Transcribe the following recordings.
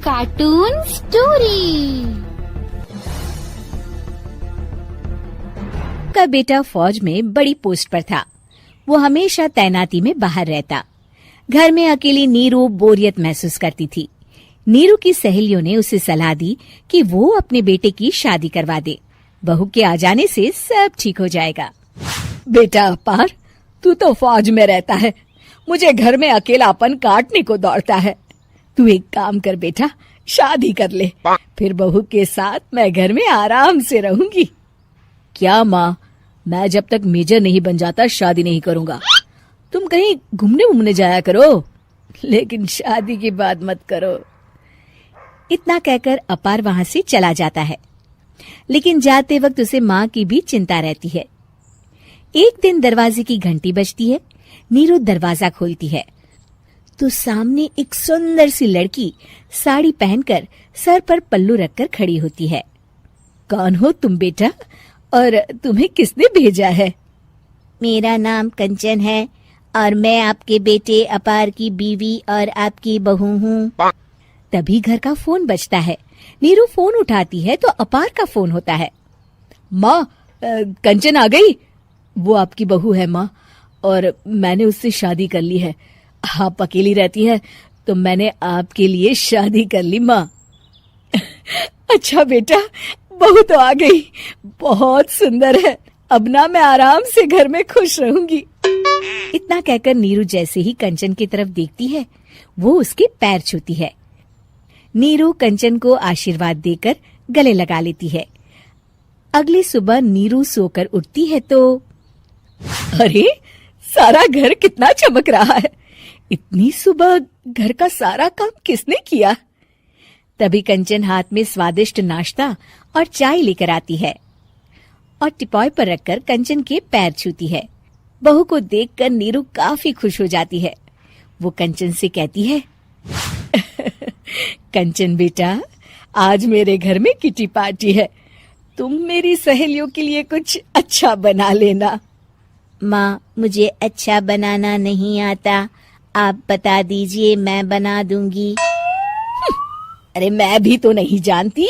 Cartoon story. का बेटा फौज में बड़ी पोस्ट पर था। वो हमेशा तैनाती में बाहर रहता। घर में अकेली नीरू बोरियत महसूस करती थी। नीरू की सहेलियों ने उसे सलाह दी कि वो अपने बेटे की शादी करवा दे। बहू के आ जाने से सब ठीक हो जाएगा। बेटा अपार, तू तो फौज में रहता है, मुझे घर में अकेलापन काटने को दौड़ता है। तू एक काम कर बेटा, शादी कर ले, फिर बहू के साथ मैं घर में आराम से रहूंगी। क्या माँ, मैं जब तक मेजर नहीं बन जाता शादी नहीं करूंगा। तुम कहीं घूमने जाया करो, लेकिन शादी की बात मत करो। इतना कहकर अपार वहां से चला जाता है, लेकिन जाते वक्त उसे माँ की भी चिंता रहती है। एक दिन दरवाजे की घंटी बजती है। नीरू दरवाजा खोलती है तो सामने एक सुंदर सी लड़की साड़ी पहनकर सर पर पल्लू रखकर खड़ी होती है। कौन हो तुम बेटा, और तुम्हें किसने भेजा है? मेरा नाम कंचन है और मैं आपके बेटे अपार की बीवी और आपकी बहू हूँ। तभी घर का फोन बजता है। नीरू फोन उठाती है तो अपार का फोन होता है। माँ, कंचन आ गई। वो आपकी बहू है माँ, और मैंने उससे शादी कर ली है। आप अकेली रहती हैं तो मैंने आपके लिए शादी कर ली माँ। अच्छा बेटा, बहू तो आ गई, बहुत सुंदर है। अब ना मैं आराम से घर में खुश रहूंगी। इतना कहकर नीरू जैसे ही कंचन की तरफ देखती है, वो उसके पैर छूती है। नीरू कंचन को आशीर्वाद देकर गले लगा लेती है। अगली सुबह नीरू सोकर उठती है तो अरे, सारा घर कितना चमक रहा है। इतनी सुबह घर का सारा काम किसने किया? तभी कंचन हाथ में स्वादिष्ट नाश्ता और चाय लेकर आती है और टिपॉय पर रखकर कंचन के पैर छूती है। बहू को देखकर नीरू काफी खुश हो जाती है। वो कंचन से कहती है, कंचन बेटा, आज मेरे घर में किटी पार्टी है। तुम मेरी सहेलियों के लिए कुछ अच्छा बना लेना। माँ, मुझे अच्छा बनाना नहीं आता, आप बता दीजिए, मैं बना दूंगी। अरे मैं भी तो नहीं जानती।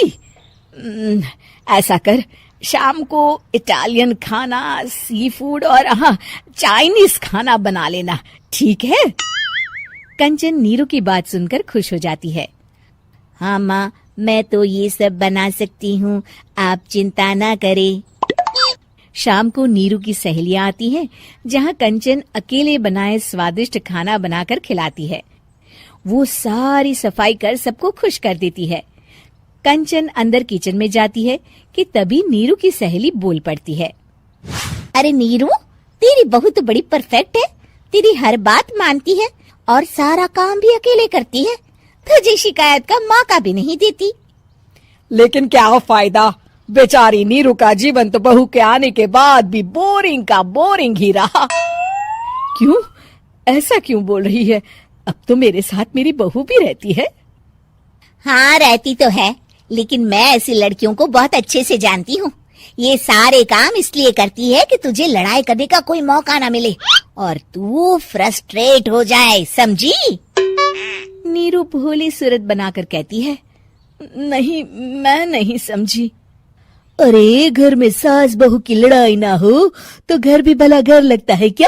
ऐसा कर, शाम को इटालियन खाना, सी फूड और हाँ, चाइनीज खाना बना लेना, ठीक है? कंचन नीरू की बात सुनकर खुश हो जाती है। हाँ माँ, मैं तो ये सब बना सकती हूँ, आप चिंता ना करें। शाम को नीरू की सहेलियां आती हैं, जहाँ कंचन अकेले बनाए स्वादिष्ट खाना बनाकर खिलाती है। वो सारी सफाई कर सबको खुश कर देती है। कंचन अंदर किचन में जाती है कि तभी नीरू की सहेली बोल पड़ती है। अरे नीरू, तेरी बहू तो बड़ी परफेक्ट है, तेरी हर बात मानती है और सारा काम भी अकेले करती है, तुझे शिकायत का मौका भी नहीं देती। लेकिन क्या फायदा, बेचारी नीरू का जीवन तो बहू के आने के बाद भी बोरिंग का बोरिंग ही रहा। क्यों, ऐसा क्यों बोल रही है? अब तो मेरे साथ मेरी बहू भी रहती है। हाँ, रहती तो है, लेकिन मैं ऐसी लड़कियों को बहुत अच्छे से जानती हूँ। ये सारे काम इसलिए करती है कि तुझे लड़ाई करने का कोई मौका ना मिले और तू फ्रस्ट्रेट हो जाए, समझी? नीरू भोली सूरत बनाकर कहती है, नहीं, मैं नहीं समझी। अरे, घर में सास बहू की लड़ाई ना हो तो घर भी भला घर लगता है क्या?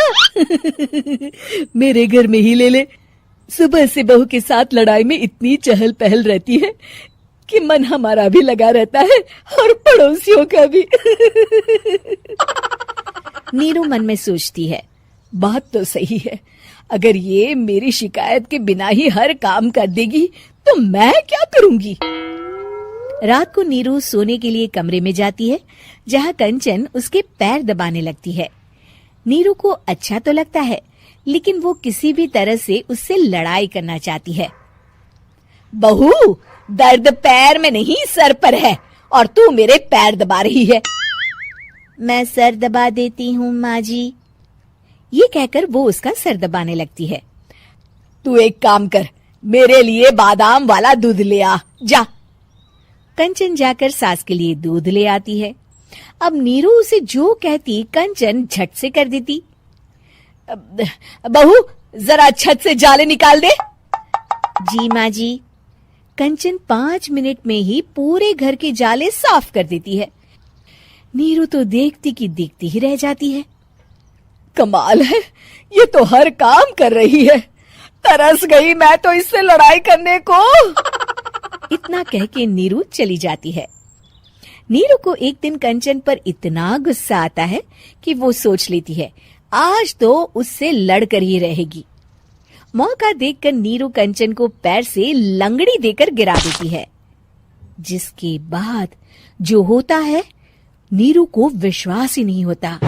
मेरे घर में ही ले ले। सुबह से बहू के साथ लड़ाई में इतनी चहल पहल रहती है कि मन हमारा भी लगा रहता है और पड़ोसियों का भी। नीरू मन में सोचती है, बात तो सही है। अगर ये मेरी शिकायत के बिना ही हर काम कर देगी तो मैं क्या करूंगी? रात को नीरू सोने के लिए कमरे में जाती है, जहाँ कंचन उसके पैर दबाने लगती है। नीरू को अच्छा तो लगता है, लेकिन वो किसी भी तरह से उससे लड़ाई करना चाहती है। बहू, दर्द पैर में नहीं सर पर है और तू मेरे पैर दबा रही है। मैं सर दबा देती हूँ माँ जी। ये कहकर वो उसका सर दबाने लगती है। तू एक काम कर, मेरे लिए बादाम वाला दूध ले आ, जा। कंचन जाकर सास के लिए दूध ले आती है। अब नीरू उसे जो कहती कंचन झट से कर देती। बहू, जरा छत से जाले निकाल दे। जी माँ जी। कंचन 5 मिनट में ही पूरे घर के जाले साफ कर देती है। नीरू तो देखती की देखती ही रह जाती है। कमाल है, ये तो हर काम कर रही है। तरस गई मैं तो इससे लड़ाई करने को। इतना कह के नीरू चली जाती है। नीरू को एक दिन कंचन पर इतना गुस्सा आता है कि वो सोच लेती है आज तो उससे लड़कर ही रहेगी। मौका देखकर नीरू कंचन को पैर से लंगड़ी देकर गिरा देती है, जिसके बाद जो होता है नीरू को विश्वास ही नहीं होता।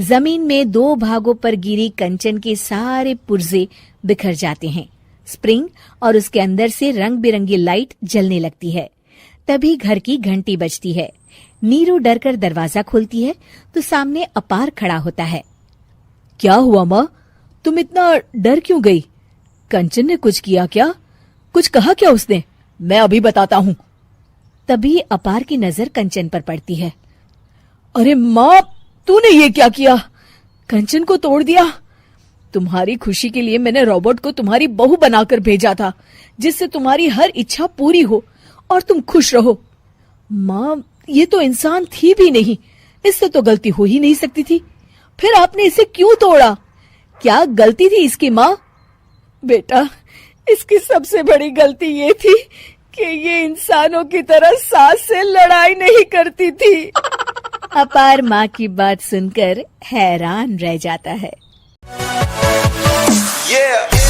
जमीन में 2 भागों पर गिरी कंचन के सारे पुर्जे बिखर जाते हैं। स्प्रिंग और उसके अंदर से रंग बिरंगी लाइट जलने लगती है। तभी घर की घंटी बजती है। नीरू डरकर दरवाजा खोलती है तो सामने अपार खड़ा होता है। क्या हुआ माँ, तुम इतना डर क्यों गई? कंचन ने कुछ किया क्या? कुछ कहा क्या उसने? मैं अभी बताता हूँ। तभी अपार की नजर कंचन पर पड़ती है। अरे माँ, तूने ये क्या किया? कंचन को तोड़ दिया। तुम्हारी खुशी के लिए मैंने रॉबर्ट को तुम्हारी बहू बनाकर भेजा था, जिससे तुम्हारी हर इच्छा पूरी हो और तुम खुश रहो। माँ, ये तो इंसान थी भी नहीं, इससे तो गलती हो ही नहीं सकती थी। फिर आपने इसे क्यों तोड़ा? क्या गलती थी इसकी माँ? बेटा, इसकी सबसे बड़ी गलती ये थी कि ये इंसानों की तरह सास से लड़ाई नहीं करती थी। अपार माँ की बात सुनकर हैरान रह जाता है। Yeah.